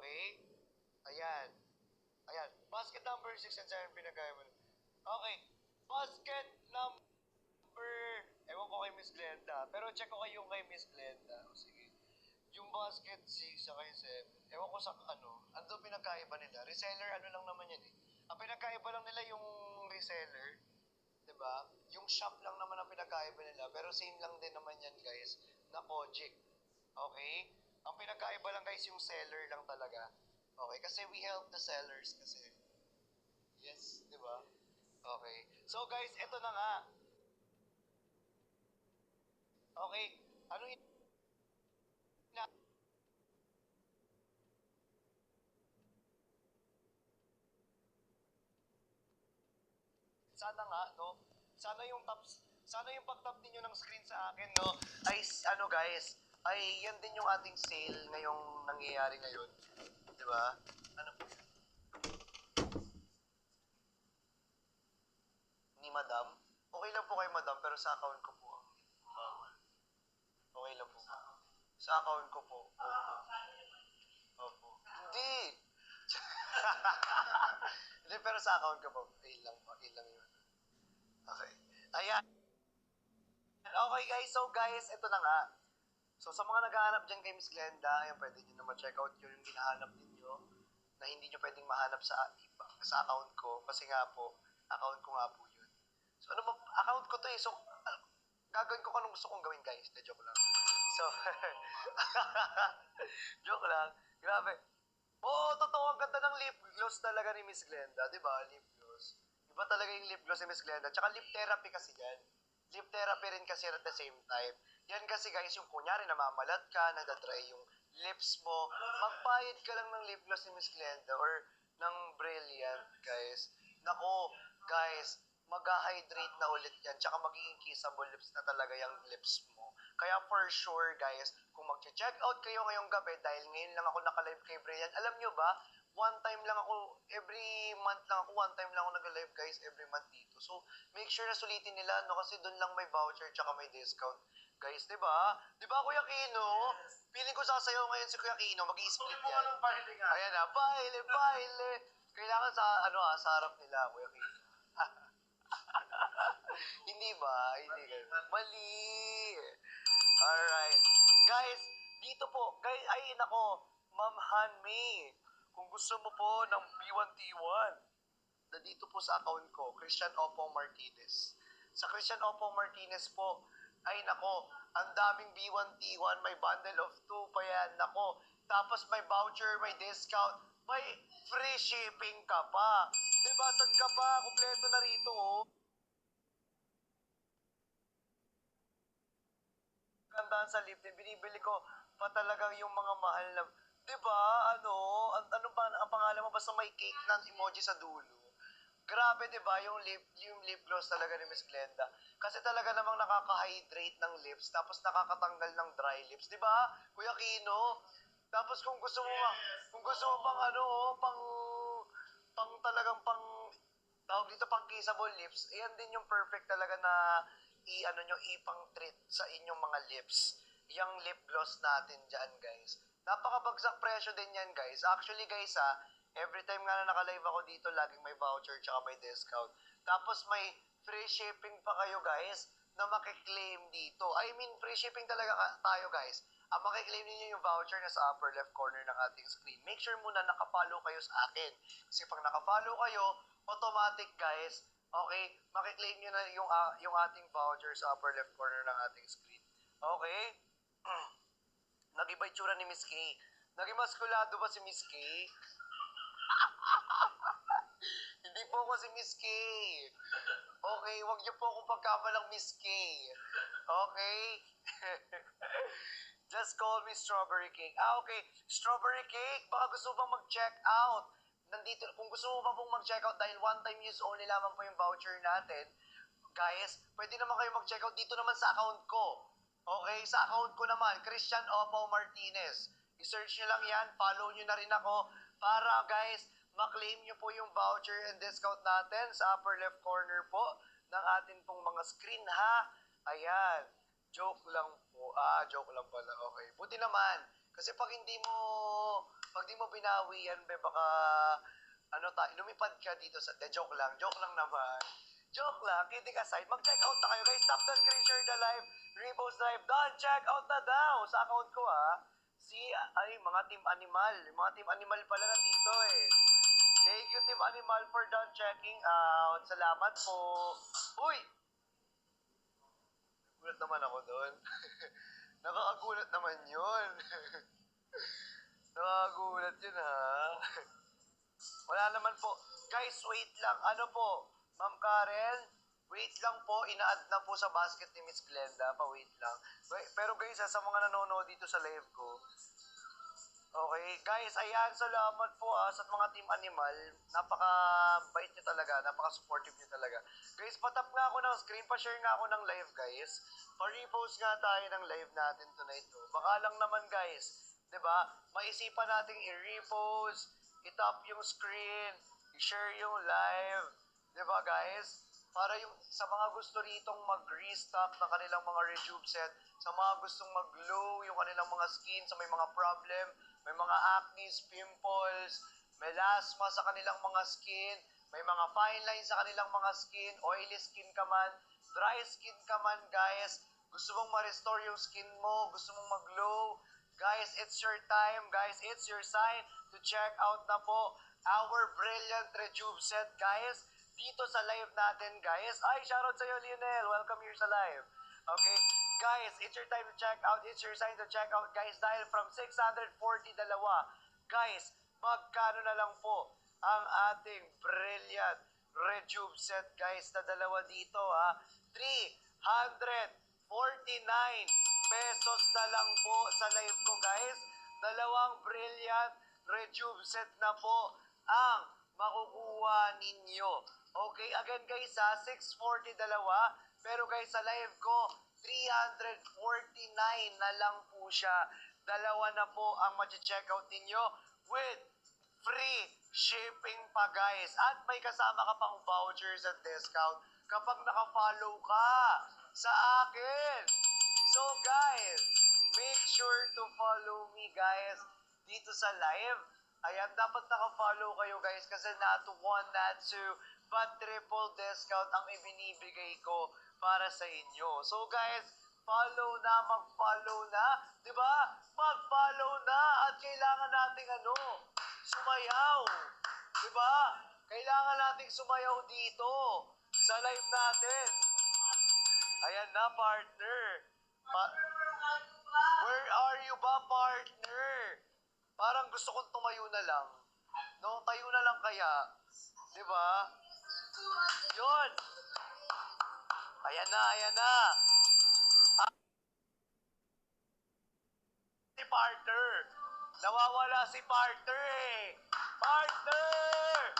Okay? Ayan. Ayan. Basket number 6 and 7 pinagkaya mo. Okay. Basket number... Ewan ko kay Miss Glenda. Pero check ko kayo kay Miss Glenda. O sige. Yung basket 6 sa kay 7. Ewan ko sa ano. Ando pinagkaiba nila. Reseller ano lang naman yan eh. Ang pinagkaiba lang nila yung reseller. Diba? Yung shop lang naman ang pinagkaiba nila. Pero same lang din naman yan guys. Na Kojic. Okay? Ang pinagkaiba lang guys yung seller lang talaga. Okay? Kasi we help the sellers kasi. Yes, di ba? Okay. So guys, eto na nga. Okay. Ano yun? Sana nga, no? Sana yung pag-tap ninyo ng screen sa akin, no? Ay, ano guys, ay yan din yung ating sale ngayong nangyayari ngayon. Di ba? Ano po yun? Ni Madam? Okay lang po kay Madam, pero sa account ko po ang bawal. Okay lang po. Sa account ko po. Opo. Opo. Hindi! Hindi, pero sa account ko po. Fail lang po. Fail lang yun. Okay. Ayan. Okay guys, so guys, ito na nga. So sa mga naghahanap dyan kay Miss Glenda, ayan, pwede nyo naman check out yung hinahanap ninyo na hindi nyo pwedeng mahanap sa account ko. Kasi nga po, account ko nga po yun. So ano ba, account ko to eh. So, gagawin ko anong gusto kong gawin guys. De, joke lang. So, joke lang. Grabe. Oo, totoo. Ang ganda ng lip gloss talaga ni Miss Glenda. Di ba? Lip gloss. Iba talaga yung lip gloss ni Miss Glenda. Tsaka lip therapy kasi yan. Lip therapy rin kasi at the same time. Yan kasi guys, yung kunyari namamalat ka, nadadry yung lips mo, magpahid ka lang ng lip gloss ni Miss Glenda or ng Brilliant, guys. Nako, guys, mag-hydrate na ulit yan. Tsaka magiging kissable lips na talaga yung lips mo. Kaya for sure, guys, kung mag-check out kayo ngayong gabi, dahil ngayon lang ako naka-live kay Brilliant, alam nyo ba, one time lang ako, every month lang ako, one time lang ako nag-live guys, every month dito. So, make sure na sulitin nila, no, kasi doon lang may voucher tsaka may discount. Guys, di ba? Di ba, Kuya Kino? Feeling ko sasayaw ngayon si Kuya Kino, mag-i-split yan. Ayan na, baile, baile. Kailangan sa, sa harap nila, Kuya Kino. Hindi ba? Hindi kayo. Mali. Alright. Guys, dito po. Guys, ay nako. Ma'am Hanmei. Kung gusto mo po ng B1T1, na dito po sa account ko, Christian Opong Martinez. Sa Christian Opong Martinez po, ay nako, ang daming B1T1, may bundle of 2 pa yan. Nako, tapos may voucher, may discount, may free shipping ka pa. Diba, saan ka pa? Kompleto na rito, oh. Gandaan sa lift, binibili ko pa talaga yung mga mahal na, di ba, ano ba, ang pangalan mo, basta may cake na emoji sa dulo. Grabe, di ba, yung lip gloss talaga ni Miss Glenda. Kasi talaga namang nakaka-hydrate ng lips, tapos nakakatanggal ng dry lips, di ba, Kuya Kino? Tapos kung gusto mo pang pang talagang tawag dito pang kissable lips, ayan din yung perfect talaga na ipang treat sa inyong mga lips. Yung lip gloss natin dyan, guys. Napakabagsak presyo din yan, guys. Actually, guys, every time nga na naka-live ako dito, laging may voucher tsaka may discount. Tapos may free shipping pa kayo, guys, na makiklaim dito. I mean, free shipping talaga tayo, guys. Ang makiklaim ninyo yung voucher na sa upper left corner ng ating screen. Make sure muna nakafollow kayo sa akin. Kasi pag nakafollow kayo, automatic, guys, okay, makiklaim nyo na yung ating voucher sa upper left corner ng ating screen. Okay? Nag-iba itsura ni Miss K. Naging maskulado ba si Miss K? Hindi po ako si Miss K. Okay, wag niyo po akong pagkamalang Miss K. Okay? Just call me Strawberry Cake. Okay. Strawberry Cake, baka gusto mo bang mag-check out? Nandito, kung gusto mo pa pong mag-check out dahil one time use only lamang po yung voucher natin, guys, pwede naman kayo mag-check out dito naman sa account ko. Okay, sa account ko naman, Christian Opo Martinez. I-search nyo lang yan, follow nyo na rin ako para guys, maklaim nyo po yung voucher and discount natin sa upper left corner po ng atin pong mga screen ha. Ayan, joke lang po. Joke lang pala. Okay, buti naman. Kasi pag di mo binawi yan, be, baka, lumipad ka dito sa, joke lang naman. Joke lang, kidding aside, mag-check out na kayo guys, stop the screen, share the live, repost live, done, check out na daw, sa account ko mga Team Animal, pala nandito eh. Thank you Team Animal for done checking out, salamat po. Uy! Gulat naman ako doon. Nakakagulat naman yun. Nakakagulat yun ha. Wala naman po. Guys, wait lang. Ano po? Ma'am Karen, wait lang po. Ina-add na po sa basket ni Miss Glenda. Pa-wait lang. Pero guys, sa mga nanonood dito sa live ko, okay, guys, ayan, salamat po sa mga Team Animal. Napaka-bait nyo talaga, napaka-supportive nyo talaga. Guys, patap nga ako ng screen, pa-share nga ako ng live, guys. Pa-repost nga tayo ng live natin tonight. Baka lang naman, guys, 'di ba? Maisipan nating i-repost, i-tap yung screen, i-share yung live, 'di ba, guys? Para yung sa mga gusto ritong mag-restock ng kanilang mga rejuve set, sa mga gustong mag-glow yung kanilang mga skin, sa may mga problem, may mga acne, pimples, melasma sa kanilang mga skin, may mga fine lines sa kanilang mga skin, oily skin ka man, dry skin ka man, guys, gusto mong ma-restore yung skin mo, gusto mong mag-glow, guys, it's your time, guys, it's your sign to check out na po our brilliant rejuve set, guys, dito sa live natin, guys. Ay, shoutout sa'yo, Lionel. Welcome here sa live. Okay? Guys, it's your time to check out. It's your sign to check out, guys. Dahil from 640 dalawa, guys, magkano na lang po ang ating brilliant rejuve set, guys, na dalawa dito, ha? 349 pesos na lang po sa live ko, guys. Dalawang brilliant rejuve set na po ang makukuha ninyo. Okay, again guys 640 dalawa. Pero guys, sa live ko, 349 na lang po siya. Dalawa na po ang ma-check out ninyo with free shipping pa, guys. At may kasama ka pang vouchers at discount kapag naka-follow ka sa akin. So guys, make sure to follow me, guys, dito sa live. Ayan, dapat naka-follow kayo, guys, kasi not one, not two, but triple discount ang ibinibigay ko para sa inyo. So guys, mag-follow na, di ba? Mag-follow na at kailangan nating sumayaw. Di ba? Kailangan nating sumayaw dito sa live natin. Ayan na, partner. Where are you ba, partner? Parang gusto kong tumayo na lang. No, tayo na lang kaya. Di ba? Yun. Ayan na. Si partner. Nawawala si partner eh. Partner!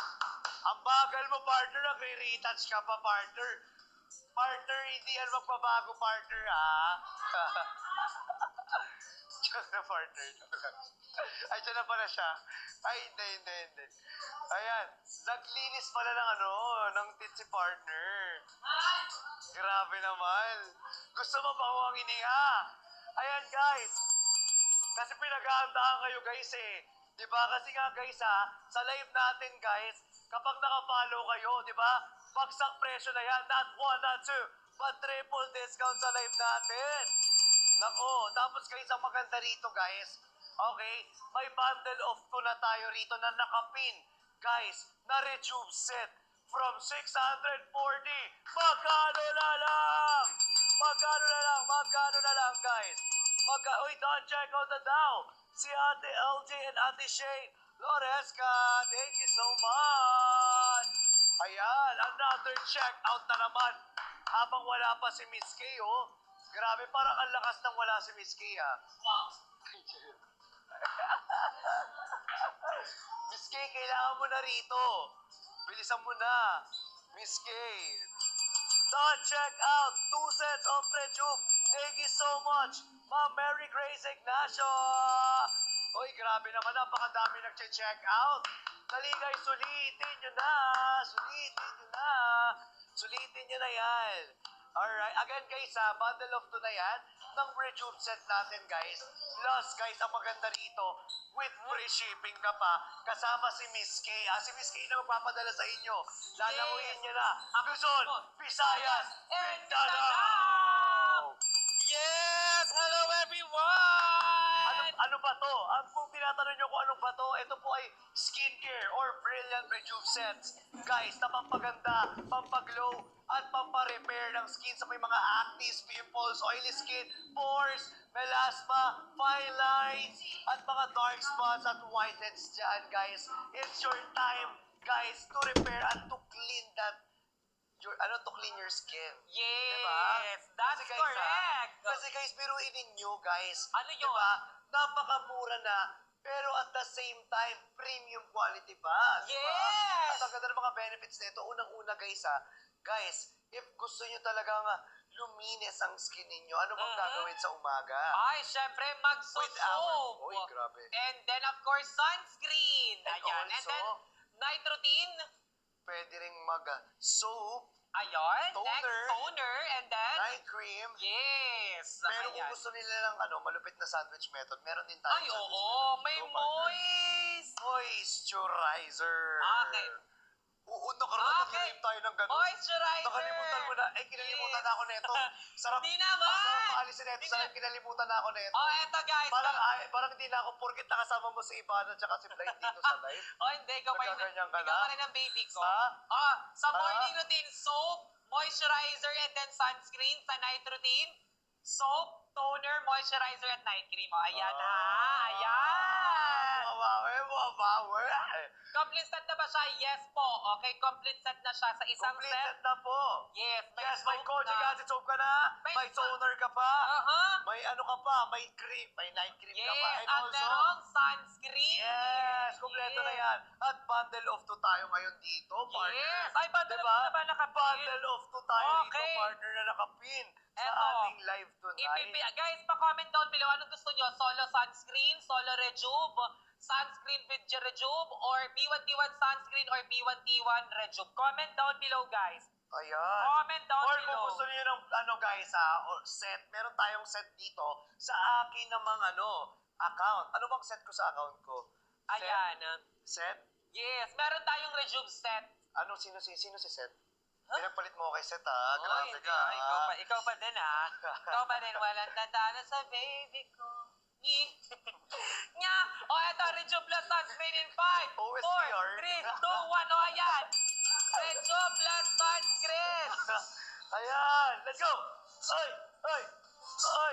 Ang bagal mo, partner. Nagre-retouch ka pa, partner. Partner, hindi yan magbabago, partner, ha? Diyan na, partner. Ay, dyan na pala siya. Ay, hindi. Ayan, naglinis pala ng tit si partner. Grabe naman. Gusto mo ba ang iniha? Ayan, guys. Kasi pinag-aandahan kayo, guys, eh. Diba? Kasi nga, guys, sa live natin, guys, kapag naka-follow kayo, diba? Bagsak presyo na yan. Not one, not two, but triple discount sa live natin. Nako, tapos guys, ang maganda rito, guys, okay, may bundle of 2 na tayo rito na nakapin. Guys, na rejuve set from 640. Magkano na lang? Magkano na lang, guys? Uy, don't check out na daw. Si Ate LJ and Ate Shane Loresca, thank you so much. Ayan, another check out na naman. Habang wala pa si Miss K, oh. Grabe, parang ang lakas nang wala si Miss K, ha? Wow. Miss K, kailangan mo na rito. Bilisan mo na. Miss K. Don't check out 2 sets of rejuve. Thank you so much, Ma'am Mary Grace Ignacio. Uy, grabe naman, napakadami nag-check out. Dali guys, sulitin nyo na. Sulitin nyo na yan. Alright, again guys bundle of 2 na yan ng Rejuve set natin guys. Plus guys, ang maganda rito, with free shipping ka pa, kasama si Miss K. Si Miss K na magpapadala sa inyo. Lalamuin niyo na. Luzon, Visayas, Mindanao! Yes! Hello everyone! Ano ba to? Kung tinatanong nyo kung ano ba to, ito po ay skincare or Brilliant Rejuve sets. Guys, na pampaganda, pampaglow, at pamparepair ng skin sa may mga acne, pimples, oily skin, pores, melasma, fine lines, at mga dark spots at whiteheads dyan, guys. It's your time, guys, to repair and to clean that to clean your skin. Yes! Diba? That's Kasi guys, correct! Kasi guys, biruin ninyo guys. Ano yun? Diba? Napakamura na, pero at the same time, premium quality pa. Diba? Yes! At ang ganda ng mga benefits nito, unang-una guys guys, if gusto nyo talagang luminis ang skin ninyo, ano bang gagawin sa umaga? Ay, syempre, With our, magsusoap. oy, grabe. And then, of course, sunscreen. And Ayan. And also, then, night routine. Pwede ring mag-soap, Ayun. Toner. Next, toner. And then, night cream, yes. pero kung Ayan. gusto nila ng malupit na sandwich method, meron din tayo Ay, sandwich oo. method. May Go, partner. moist. Moisturizer. Okay. Oo, nakaraan Okay. nag-rip tayo ng ganun. Moisturizer. Nakalimutan mo na. Ay, kinalimutan na ako nito. Sarap. Hindi naman. Ang sarap maalisin nito. Sarap, kinalimutan na ako nito. Oh, eto guys. Parang hindi na ako porkit nakasama mo si Ivana tsaka si Blight dito sa live. Oh, hindi. Ikaw pa Nagkaganyan ka ikaw na? pa rin ang baby ko. Ha? Sa morning routine, soap, moisturizer, and then sunscreen. Sa night routine, soap, toner, moisturizer, at night cream. Oh, ayan ha. Ayan. Mawawe. Complete set na ba siya? Yes po. Okay, complete set na siya sa isang set. Completed na po. Yes, Yes, may soap Kojic na. acid soap ka na. May May toner ka pa. May ano ka pa. May cream. May night cream ka pa. Yes, And at also, merong sunscreen. yes, kompleto na yan. At bundle of 2 tayo ngayon dito, partner. Yes. Ay, bundle Diba? of 2 na ba nakapin? Bundle of 2 tayo Okay. dito, partner, na nakapin sa Eto. ating live tonight. Guys, pa-comment down below. Anong gusto nyo? Solo sunscreen, solo rejuve, sunscreen with rejuve, or B1T1 sunscreen, or B1T1 rejuve. Comment down below, guys. Ayan. Comment down Or below. kung gusto niyo ng guys or set, meron tayong set dito sa akin namang account. Ano bang set ko sa account ko? Set? Ayan. Set? Yes, meron tayong rejuve set. Sino si Set? Huh? Pinagpalit mo kay Set Oy, Grabe hindi. ka Ikaw pa din Ikaw pa din. Walang tanda sa baby ko. Nya! O, eto, Rejuve Plus Sunscreen in 5, 4, OSTR. 3, 2, 1. O, ayan. Rejuve Plus Sunscreen. Ayan, let's go! Oy!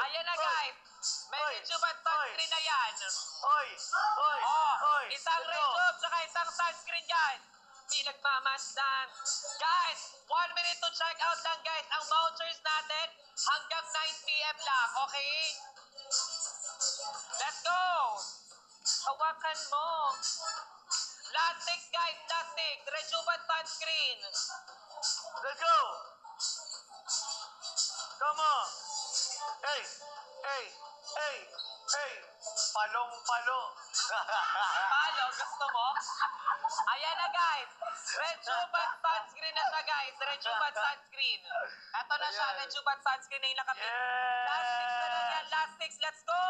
Ayan na, guys. May Oy. Rejuve at sunscreen na yan. Oy! Isang let's go. Rejuve, saka isang sunscreen yan. Pinagmamasdan. Guys, 1 minute to check out lang, guys. Ang vouchers natin hanggang 9 p.m. lang, okay? Let's go! Hawakan mo. Latex, guys, latex. Rejuve at sunscreen. Let's go! Come on! Hey! Palong-palo! Palo, gusto mo? Ayan na, guys. Rejuve at sunscreen na siya, guys. Rejuve at sunscreen. Ito na siya, Ayan. Rejuve at sunscreen na yung nakapit. Yes! Last six na lang yan. Last six, let's go!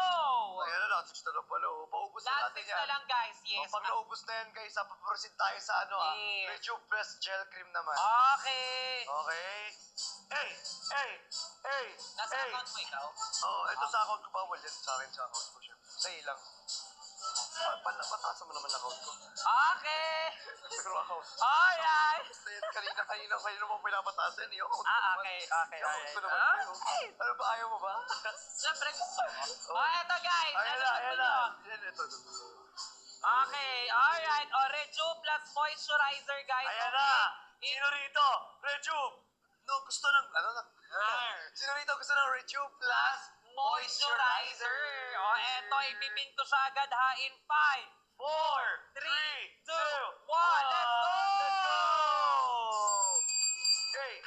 Ayan na, last six na lang pala. Paubos na Last natin six yan. na lang, guys. Yes. Pag naubos na yan, guys, paproceed tayo sa Yes. Rejuve Plus Gel Cream naman. Okay. Okay? Hey! Nasa account mo ikaw? Ito sa account ko, bawal yan sa akin sa account ko, syempre. Sa'yo lang. Pataasan mo naman account ko. Okay. Pero account. Alright. Basta yan, kanina mo pinapataasan yan. Yung account ko Okay. naman. Yung account ko naman. Okay. Ano ba, ayaw mo ba? Siyempre gusto mo. Eto, guys. Ayan Ano na, gusto ayan nyo? na. Yan, ito. Okay. Alright. Rejuve plus moisturizer, guys. Ayan Okay? na. Sino rito? Rejuve. No, gusto ng, Sino rito gusto ng Rejuve Plus Moisturizer. Eto, ipipin ko siya agad ha in 5, 4, 3, 2, 2, 1. Let's go! Let's go! Hey!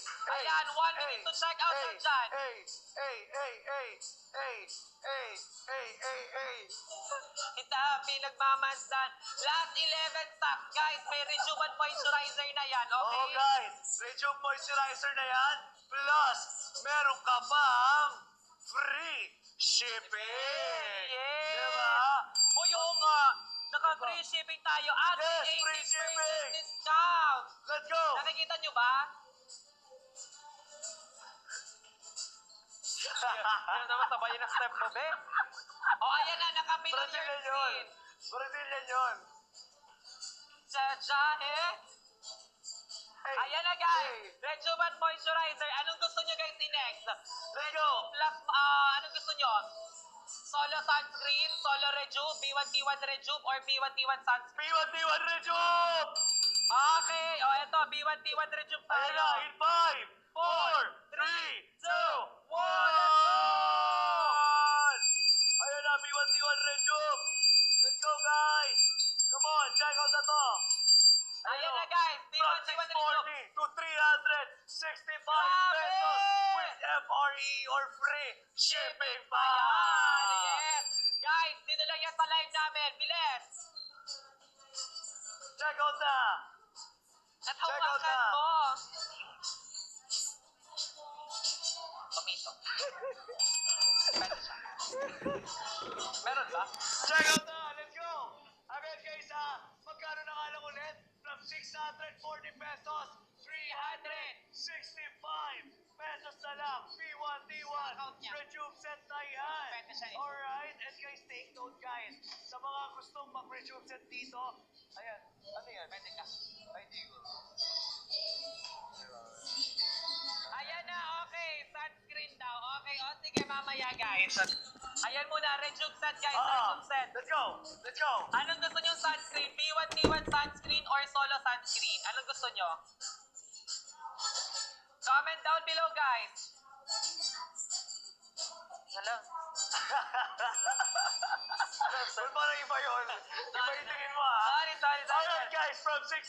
Ayan, 1 minute to check out lang dyan. Hey! Hey. Kita, pinagmamasdan. Last 11 stocks, guys. May rejuvenate moisturizer na yan, okay? Oo, guys. Rejuve moisturizer na yan. Plus, meron ka pang free shipping. Yes! Diba? Uy, oo nga. Naka-free shipping tayo at Yes, may free 18% shipping. discount. Let's go! Nakikita nyo ba? Yan naman, sabayin ang step mo, be. O, ayan na, nakapin on your Brazilian yun. screen. Brazilian yun. Jajahe. Hey, Ayan na, guys. hey. Rejuvenate moisturizer. Anong gusto nyo, guys, i-next? Let's go. Plus, anong gusto nyo? Solo sunscreen, solo rejuve, B1T1 rejuve, or B1T1 sunscreen? B1T1 Rejuve! Okay. O, eto, B1T1 rejuve tayo. Ayan na, in 5, 4, 3, 2, 1! Ayan na, B1T1 Rejuve! Let's go, guys! Come on, check out na to! Ayan na, guys. From B1T1 rejuve. 640 to 365 pesos with FRE or free shipping pa! Ayan, yes. Guys, dito lang yan sa live namin. Bilis. Check out na! At Check out hawakan na. mo. Tomato. Pwede siya. Meron ba? Check out na! Let's go! Again, guys, magkano na nga lang ulit? From 640 pesos, 365 pesos na lang. B1T1 Count niya. Rejuve set na yan. Pwede siya eh. Alright, and guys, take note, guys. Sa mga gustong mag-rejuve set dito, ayan, ano yan? Pwede ka. Ay, di ko. Ayan na, okay. Sunscreen daw. Okay, o sige, mamaya, guys. Ayan muna, rejuve set, guys. Rejuve set. Let's go! Let's go! Anong gusto nyo sunscreen? B1T1 sunscreen or solo sunscreen? Anong gusto nyo? Comment down below, guys. Hello. Well, parang iba yun. Iba yung tingin mo, ha? Sorry. Alright, guys, from 640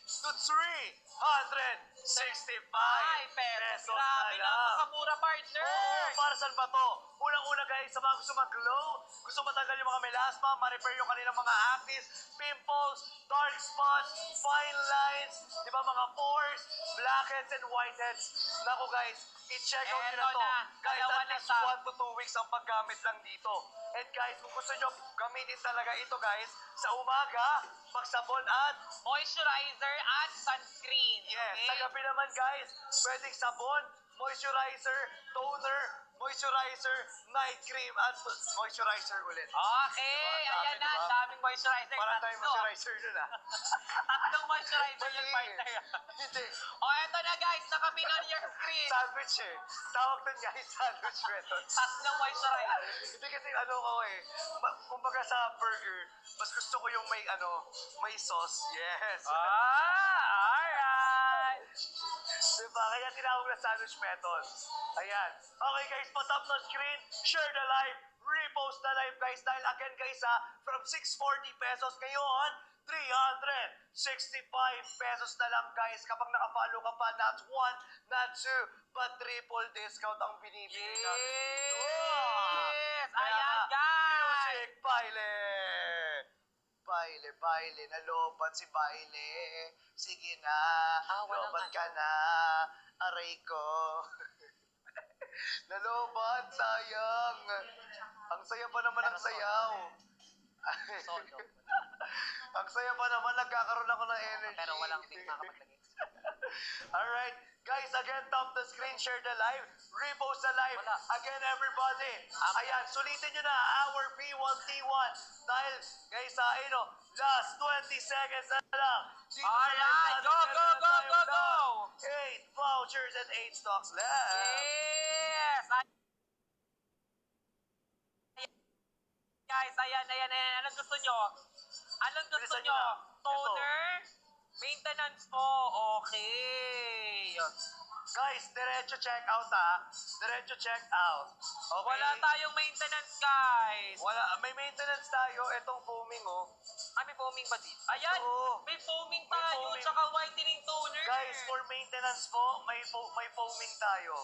to 365 Ay, pesos. Grabe, na lang. napakamura, partner. Oo, para saan ba to? Unang-una, guys, sa mga gusto mag-glow, gusto matanggal yung mga melasma, ma-repair yung kanilang mga acne, pimples, dark spots, fine lines, di ba, mga pores, blackheads, and whiteheads. Naku, guys, i-check out nyo na Eto to. na, Guys, dalawa at na least sa- 1 to 2 weeks ang paggamit lang dito. And guys, kung gusto nyo gamitin talaga ito, guys, sa umaga, magsabon at Moisturizer at sunscreen. yes, Okay? sa gabi naman, guys, pwedeng sabon, moisturizer, toner, moisturizer, night cream, at moisturizer ulit. Okay, Diba? Ang dami, ayan na, diba? ang daming moisturizer. Para tayong Tatlo. moisturizer dun, ah. Tatlong moisturizer yung Mali. partner. Hindi. O, eto na guys, nakapin on your screen. Sandwich eh. Tawag dun, guys, sandwich method. Tatlong moisturizer. Hindi kasi ano ko eh. Kumbaga sa burger, mas gusto ko yung may sauce. Yes. Alright. Diba? Kaya tinawag na sandwich method. Ayan. Okay guys, patap ng screen, share the live, repost the live guys. Dahil again guys from 640 pesos ngayon, 365 pesos na lang guys. Kapag nakafollow ka pa, not one, not two, but triple discount ang binibigay natin dito. Yes! Kaya Ayan, nga, guys! Music, baile! Baile, nalobat si baile. Sige na, Walang lobat ka na, aray ko. Nalobat, sayang. Ang saya pa naman ng sayaw. Solo. Ang saya pa naman, nagkakaroon ako ng energy. Pero walang di makapaglagay. Alright, guys, again, tap the screen, share the live, repost the live. Wala. Again, everybody. Ayan, sulitin nyo na, our P1T1. Dahil, guys, last 20 seconds na lang. Dito sa live Alright, natin, go, meron go, na go, tayong go, go! last 8 vouchers and 8 stocks left. Yes! Guys, ayan. Anong gusto nyo? Anong gusto Bilisan nyo? nyo na. Toner? Maintenance po. Okay. Guys, diretso check out Diretso check out. Okay? Wala tayong maintenance, guys. Wala, may maintenance tayo. Etong foaming, oh. May foaming ba dito? Ayan! Oo. May foaming May tayo, foaming. tsaka whitening toner. Guys, for maintenance po, may foaming tayo.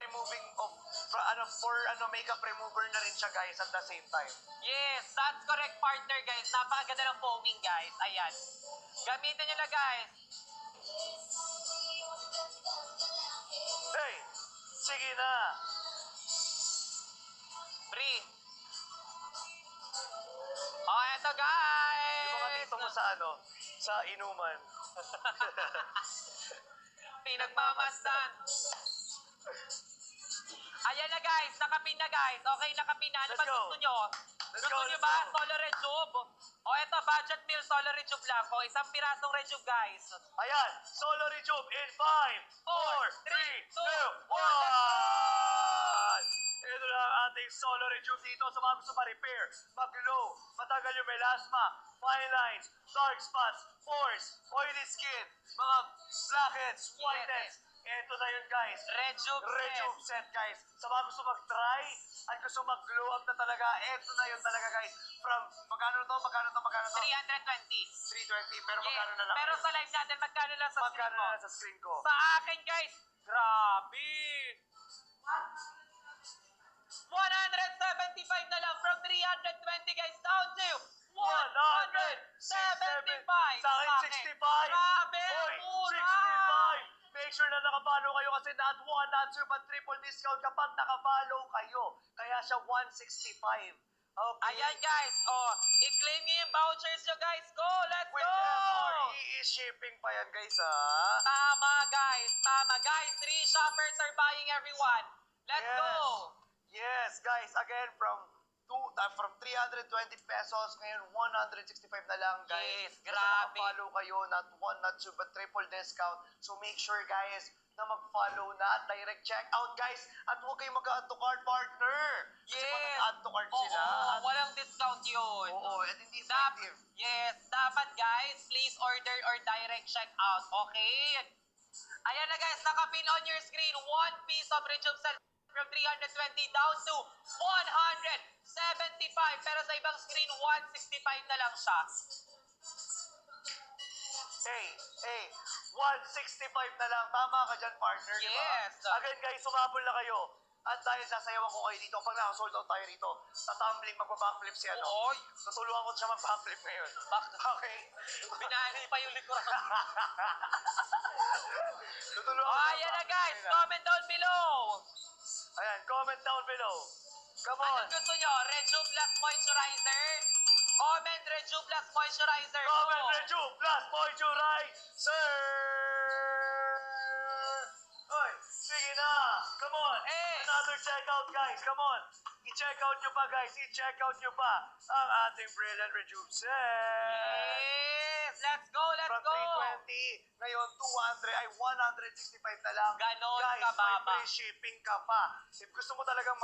removing of, for makeup remover na rin siya guys at the same time. Yes, that's correct, partner, guys. Napakaganda ng foaming, guys. Ayan. Gamitin nyo na, guys. Hey! Sige na! Free. Oh, eto, guys. Yung mga tito mo sa sa inuman. Pinagmamasdan. Ayan na, guys. Nakapin na, guys. Okay, nakapin na. Ano Let's ba go. gusto nyo? Let's Gusto go, nyo let's ba? go. Solo rejuve? O, eto, budget meal, solo rejuve lang. O, isang pirasong rejuve, guys. Ayan! Solo rejuve in 5, 4, 3, 2, 1! Ito na ang ating solo rejuve dito sa mga gusto ma-repair, mag-glow, matagal yung melasma, fine lines, dark spots, pores, oily skin, mga blackheads, whiteheads. Ito na yun guys. Rejuve set guys. Sa mga gusto mag-try at gusto mag-glow up na talaga, ito na yun talaga guys. From, magkano to? 320. 320, pero magkano na lang? Pero sa live natin, magkano lang sa screen Magkano mo? na lang sa screen ko? Sa akin, guys, grabe! 175 na lang from 320, guys, down to 175! Sa akin, 65! Grabe! Hoy, Mura! 65! Make sure na nakapalo kayo kasi not one, not two, but triple discount kapag nakapalo kayo. Kaya siya 165. Okay. Ayan, guys, i-claim nyo yung vouchers nyo, guys. Go! Let's With go! FRE shipping pa yan guys Tama, guys. Tama, guys. 3 shoppers are buying, everyone. Let's go! Yes, guys. Again, from 320 pesos, ngayon 165 na lang, guys. Yes, grabe. Follow kayo, not one, not two, but triple discount. So make sure, guys, na mag-follow na at direct checkout, guys. At huwag kayong mag-add to cart, partner. Kasi Yes. pag nag-add to cart sila, Oo, walang discount yun. oo, at hindi effective. Dapat guys, please order or direct checkout, okay? Ayan na guys, nakapin on your screen, 1 piece of Rejuve Cell from 320 down to 175. Pero sa ibang screen, 165 na lang siya. Hey, 165 na lang. Tama ka dyan, partner, di ba? Yes. Again, guys, sumabol na kayo. At dahil sasayawan ko kayo dito, pag nakasold out tayo rito, sa tumbling, magpa-backflip si Oy. Tutulungan ko siya mag-backflip ngayon. Okay? Binali pa yung likuran. Tutulungan ko Ayan na guys, comment down below. Ayan, comment down below. Come on. Anong gusto nyo? Rejuve Plus Moisturizer? Comment Rejuve Plus Moisturizer. Comment Go. Rejuve Plus Moisturizer! Oy, sige na! Come on! Another checkout, guys! Come on! I-check out nyo pa, guys! I-check out nyo pa ang ating Brilliant Rejuve set! Yes! Let's go! Let's From go! 320, ngayon 200, ay 165 na lang. Ganon Guys, kababa. may free shipping ka pa. If gusto mo talagang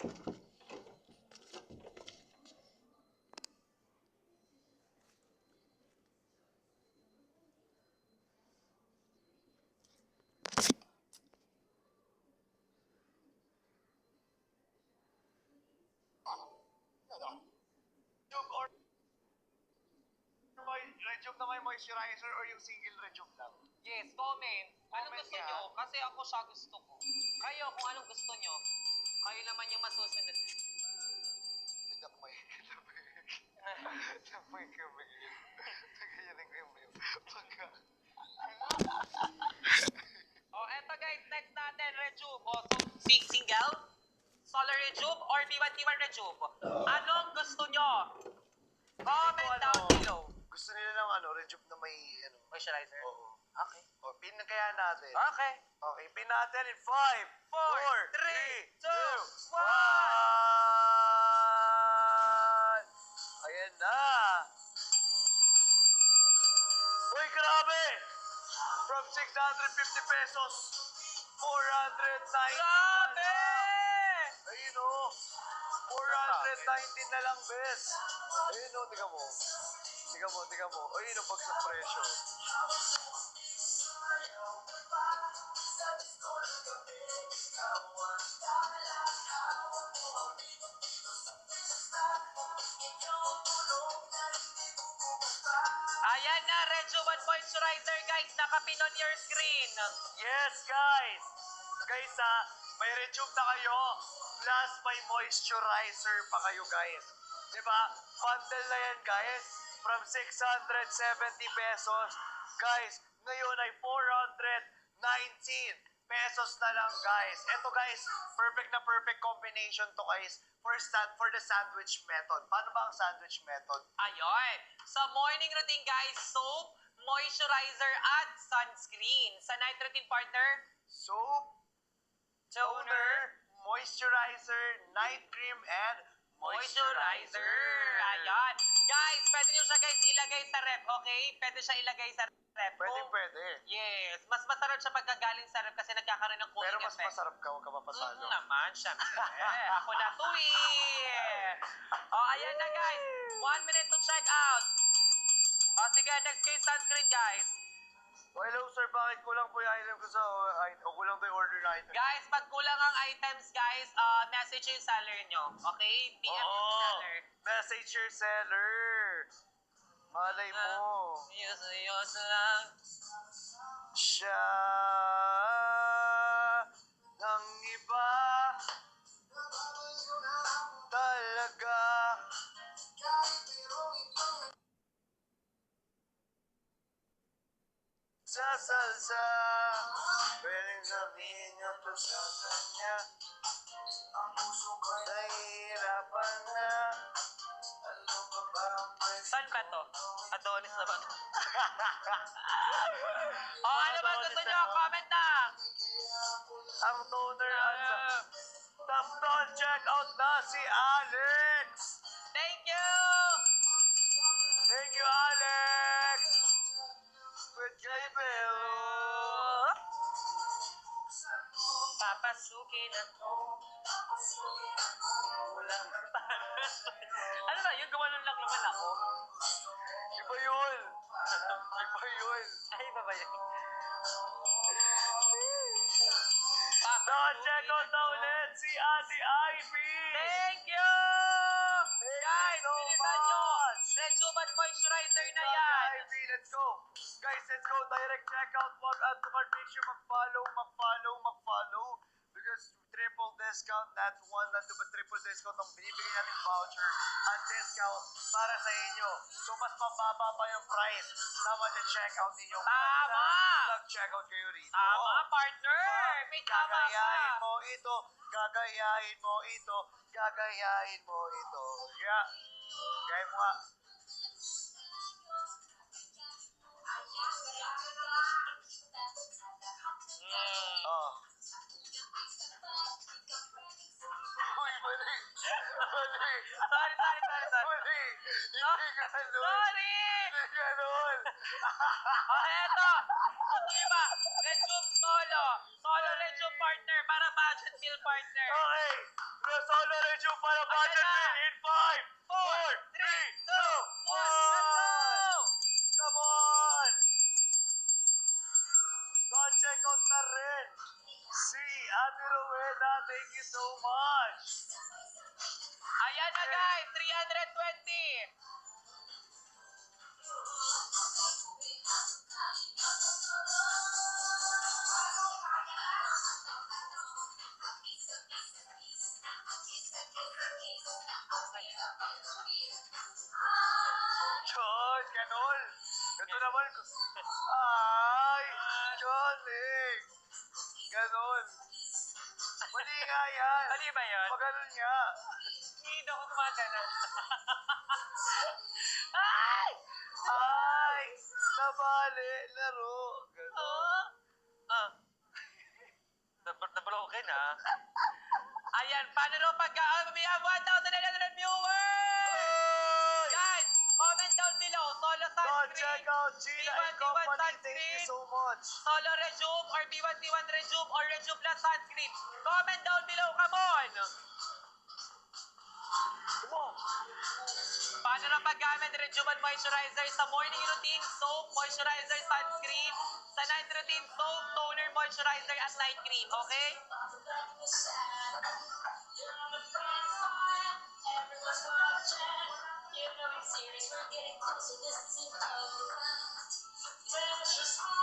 Rejuve or Rejuve na may moisturizer or yung single Rejuve lang? Yes, comment. Anong Comment gusto nga. nyo? Kasi ako siya gusto ko. Kayo, kung anong gusto nyo. Kayo naman yung masusunod. Bidak may Sabay ka ba yun? Nagayanin ko yung mayo. Pagka... Oh, eto guys, next natin, Rejuve. Oh, so, single, solar Rejuve, or B1T1 Rejuve. Anong gusto nyo? Comment Ano, down below. Gusto nila ng Rejuve na may Moisturizer? Oo. Okay. O, pin na kaya natin. Okay. Okay, pin natin in 5, 4, 3, 2, 1. Ayan na. Uy, grabe! From 650 pesos, 490. Grabe! Ayun o. 419 na lang, bes. Ayun o, tiga mo. Tiga mo. Ayun o, bagsak presyo. Ayan na, Rejuve at Moisturizer, guys. Nakapin on your screen. Yes, guys! Guys, may Rejuve na kayo, plus may moisturizer pa kayo, guys. Diba? Bundle na yan, guys. From 670 pesos. Guys, ngayon ay 419 pesos na lang, guys. Ito, guys, perfect na perfect combination to, guys, for the sandwich method. Paano ba ang sandwich method? Ayun. Sa morning routine, guys, soap, moisturizer, at sunscreen. Sa night routine, partner, Soap, toner, moisturizer, night cream, and moisturizer. Ayan. Guys, pwede nyo siya, guys, ilagay sa ref, okay? Pwede siya ilagay sa ref. Pwede. Yes. Mas masarap siya pagkagaling sa ref kasi nagkakaroon ng cooling Pero mas effect. masarap ka, huwag ka mapasalo. Naman, syempre. Ako na to eh. Oh, ayan na, guys. 1 minute to check out. Oh, sige, next case sunscreen, guys. Oh, hello sir, bakit kulang po yung item ko sa kulang to yung order na item? Guys, pag kulang ang items, guys, message yung seller nyo. Okay? PM yung seller. Message your seller. Malay mo. Yus lang. Siya ng iba talaga. Sa salsa, pwedeng sabihin niyo to sa kanya. Ang puso ko nahihirapan na. Ano pa ba ang pwede? Saan ba to? Adonis na ba to? Oh, ano ba gusto nyo? Comment na! Ang toner at sa top down, check out na si Alex! Thank you! Thank you, Alex! With kay Bello! Papasukin ako. Walang ano ba yun? Gumanon lang naman ako. Iba yun! Iba yun! Ay, iba ba yun? Na-check out na ulit si Ate Ivy! Thank you! Guys, so bilisan nyo! much! Rejuve at moisturizer na Ate yan! Ivy, let's go! Guys, let's go! Direct checkout! Mag-add to cart, make sure mag-follow! Because triple discount, that's one na ba triple discount ang binibigay nating voucher at discount para sa inyo. So, mas mababa pa yung price na ma-checkout ninyo. Tama! Mag-checkout kayo rito. Tama, partner! May tama Gagayahin ka! mo ito, gagayahin mo ito, gagayahin mo ito. Yeah. Gaya mo nga. Oh. Uy, mali. Mali. Sorry. Mali. Hindi ganun. Sorry! Hindi ganun. Oh, eto! Gusto nyo ba? Rejuve solo! Solo Rejuve partner para budget meal partner! Okay. Solo check out na rin si Ate Rowena. Thank you so much. Ayan na guys, 320. John, ganun. Ito naman. Ay, John, eh. Ganun. Mali nga yan. Mali ba yun? Maganon nga. Hindi ako gumagana. Ay! Ay, nabali, laro. Ganun. Nabroken ha? Ayan, paano rin we have 1,900 viewers! Oy! Guys, comment down below. Solo Go sunscreen, check out Gina and B1T1 Company. Thank you sunscreen, so much. Solo Rejuve or B1T1 Rejuve or Rejuve Plus sunscreen. Comment down below, come on! Come on. Paano na paggamit Rejuve moisturizer sa morning routine, soap, moisturizer, sunscreen, sa night routine, soap, toner, moisturizer, at night cream, okay?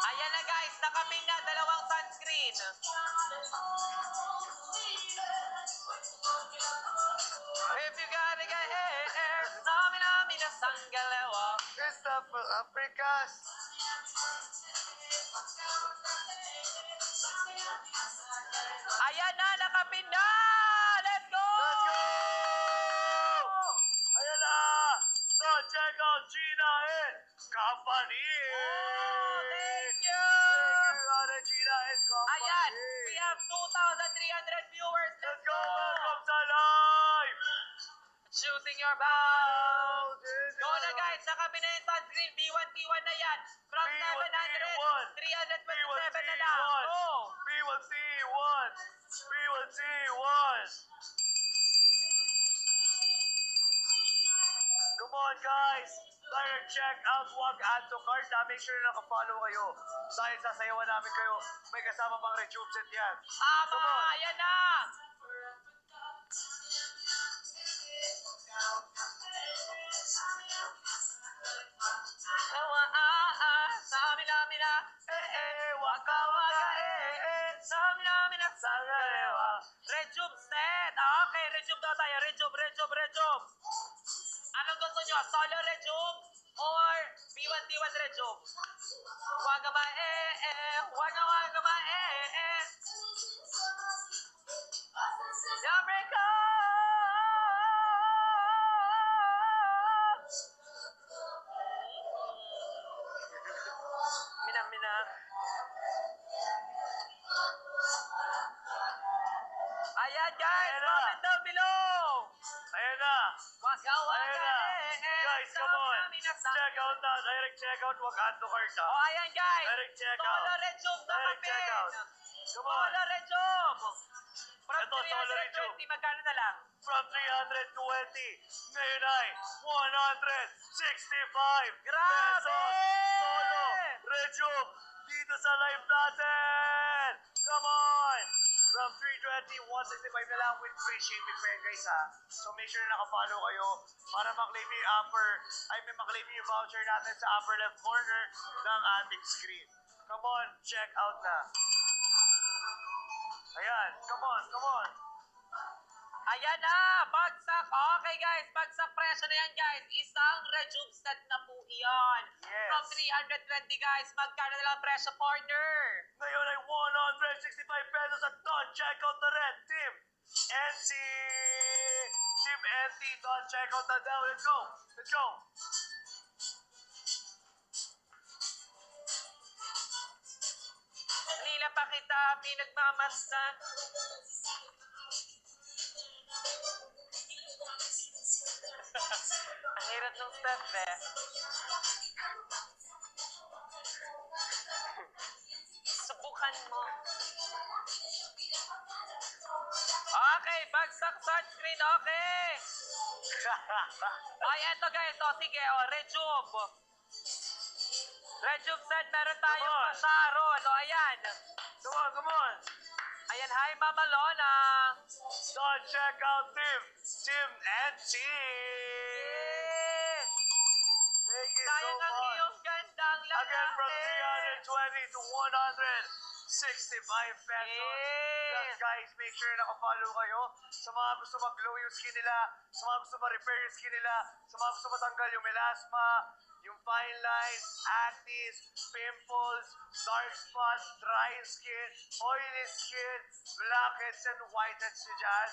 Ayan na guys, nakapin na dalawang sunscreen. If you gotta get air, namin na sanggalawa. It's the Africas. Ayan na, nakapin na! Let's go! Let's go! Ayan na! So, check out Gina and Company! Oh, thank you! Thank you, Ate Gina and Company! Ayan, we have 2,300 viewers. Let's go! Welcome sa live! Choosing your bow. This Go na guys, nakapin na yung sunscreen. B1T1 na yan. From B1T1. 700, 327 na lang. Go! B1T1! B1T1! Come on guys! Direct check out, wag add to cart. Make sure na nakafollow kayo. Dahil sasayawan namin kayo. May kasama pang Rejuve set yan. Come Ama, on. ayan na! Samina, waka waka, samina, sangalewa. Rejuve set. Okay, Rejuve daw tayo. Rejuve. Anong gusto nyo? Solo Rejuve or B1T1 Rejuve? Wagama wagama Jamaica! Mina. Ayan guys, Ayan na. comment down below. Ayan na! Waka Ayan na! Guys, come on! Check out na! Direct check out, wag add to cart Oh, ayan guys. Direct check out. Solo Rejuve na Direct kapin. check out. Come on! Solo Rejuve. From Ito, Solo 320, magkano na lang? From 320, ngayon ay 165 Grabe! pesos! Solo Rejuve dito sa live natin! Come on! From 320, 165 na lang with free shipping pa yan guys ha. So make sure na nakafollow kayo para maklaim yung maklaim yung voucher natin sa upper left corner ng ating screen. Come on, check out na. Ayan, come on. Ayan na, bagsak. Okay guys, bagsak presyo na yan guys. Isang Rejuve set na po iyan. Yes. From 320 guys, magkano na lang presyo partner? Ngayon ay 165 pesos at don't check out the red team. NC! Team NC, don't check out the down. Let's go! Kanila pa kita pinagmamasdan. Ang hirap ng step eh. Subukan mo. Okay, bagsak sunscreen, okay. Ay, eto guys, sige, Rejuve. Rejuve set, meron tayong Come on. Sharon. on. O, ayan. Come on. Ayan, hi, Mama Lona. So, check out Tim and Tim. Yeah. Thank you so Sayang ang much. iyong gandang lalaki. Again, from 320 to 165 pesos. Yes. Plus, guys, make sure na nakafollow kayo. Sa mga gusto mag-glow yung skin nila, sa mga gusto ma-repair yung skin nila, sa mga gusto matanggal yung melasma, yung fine lines, acne, pimples, dark spots, dry skin, oily skin, blackheads, and whiteheads nyo dyan.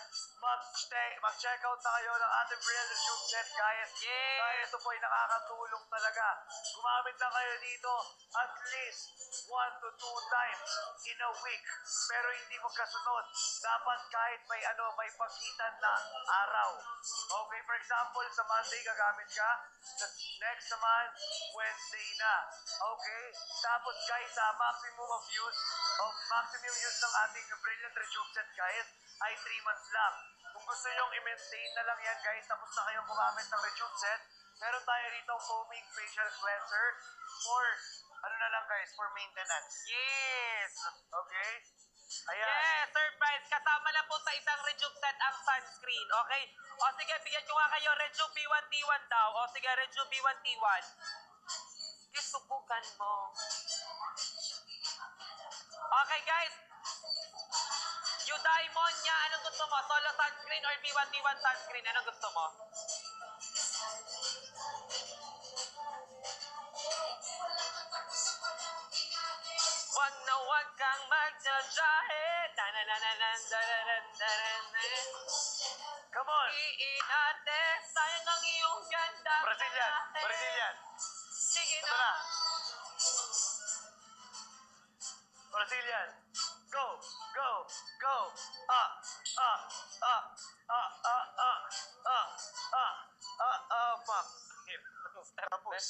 Mag-check out na kayo ng ating Brilliant Rejuve Set, guys. Yes. Dahil ito po ay nakakatulong talaga. Gumamit na kayo dito at least 1 to 2 times in a week. Pero hindi magkasunod. Dapat kahit may pagitan na araw. Okay, for example, sa Monday gagamit ka. Sa next naman, Wednesday na. Okay? Tapos guys, maximum use ng ating Brilliant Rejuve Set, guys, ay 3 months lang. Kung gusto nyong i-maintain na lang yan, guys, tapos na kayong gumamit ng Rejuve Set, meron tayo rito foaming facial cleanser for, guys, for maintenance. Yes. Okay? Ayan. Yes, surprise. Kasama na po sa isang Rejuve Set ang sunscreen. Okay? O sige, bigyan ko nga kayo. Rejuve B1T1 daw. O sige, Rejuve B1T1. Subukan mo. Okay, guys. Eudaimonia, anong gusto mo? Solo sunscreen or B1T1 sunscreen? Anong gusto mo? Wag na wag kang magjajahe. Come on. Iinate, sayang ang iyong ganda. Brazilian. Sige Ito na. na. Brazilian. Go. Fuck. Tapos.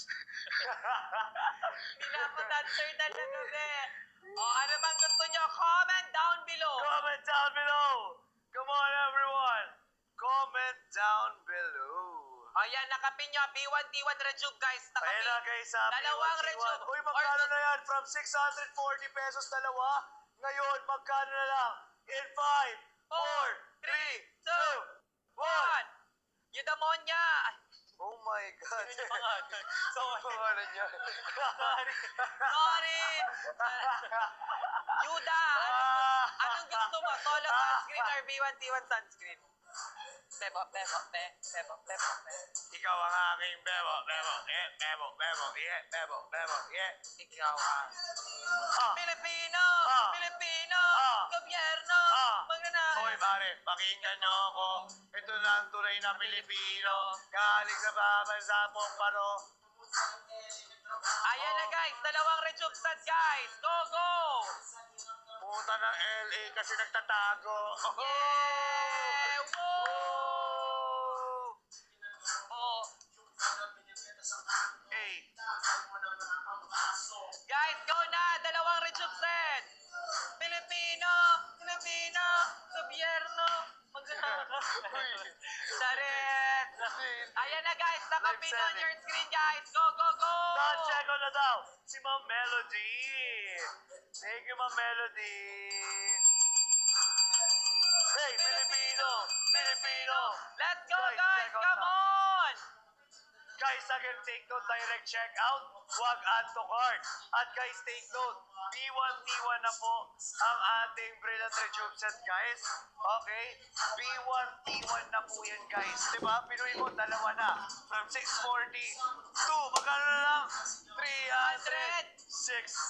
Hindi na ako dancer talaga, be. O, ano bang gusto nyo? Comment down below. Comment down below. Come on, everyone. Comment down below. O, yan, nakapin nyo. B1T1 Rejuve, guys. Ayan Nakapin. na guys, Dalawang B1T1. Rejuve. Uy, magkano na yan? From 640 pesos dalawa. Ngayon, magkano na lang? In 5, 4, 3, 2, 1. Eudaimonia. Oh my God. Yun yung pangalan. Sorry. Pangalan niya. Sorry. Yuda, anong gusto mo? Solo sunscreen or B1T1 sunscreen? Bebo. Ikaw ang aking bebo. Ikaw ang Pilipino! Ah. Pilipino! Ah. Gobyerno! Magnanay! Hoy pare, pakinggan niyo ako. Ito na ang tunay na Pilipino. Galing sa babansang paro. Ayan na guys, dalawang Rejuve set guys! Go, go! Pumunta ng LA kasi nagtatago. Yeah! Woo! Oh. Hey, Guys, go na! Dalawang Rejuve set! Pilipino! Pilipino! Gobyerno! Magnanay! Charet! Ayan na guys, nakapin on your screen guys! Go, go, go! check out na daw si Ma'am Melody. Thank you, Ma'am Melody. Hey, Filipino! Let's go Guys, guys! check out Come na. on! Guys, again, take note, direct checkout, huwag add to cart. At guys, take note, B1T1 na po ang ating Brilliant Rejuve Set, guys. Okay? B1T1 na po yan, guys. Diba? Pinuwi mo, dalawa na. From 640 to, magkano na lang? 365.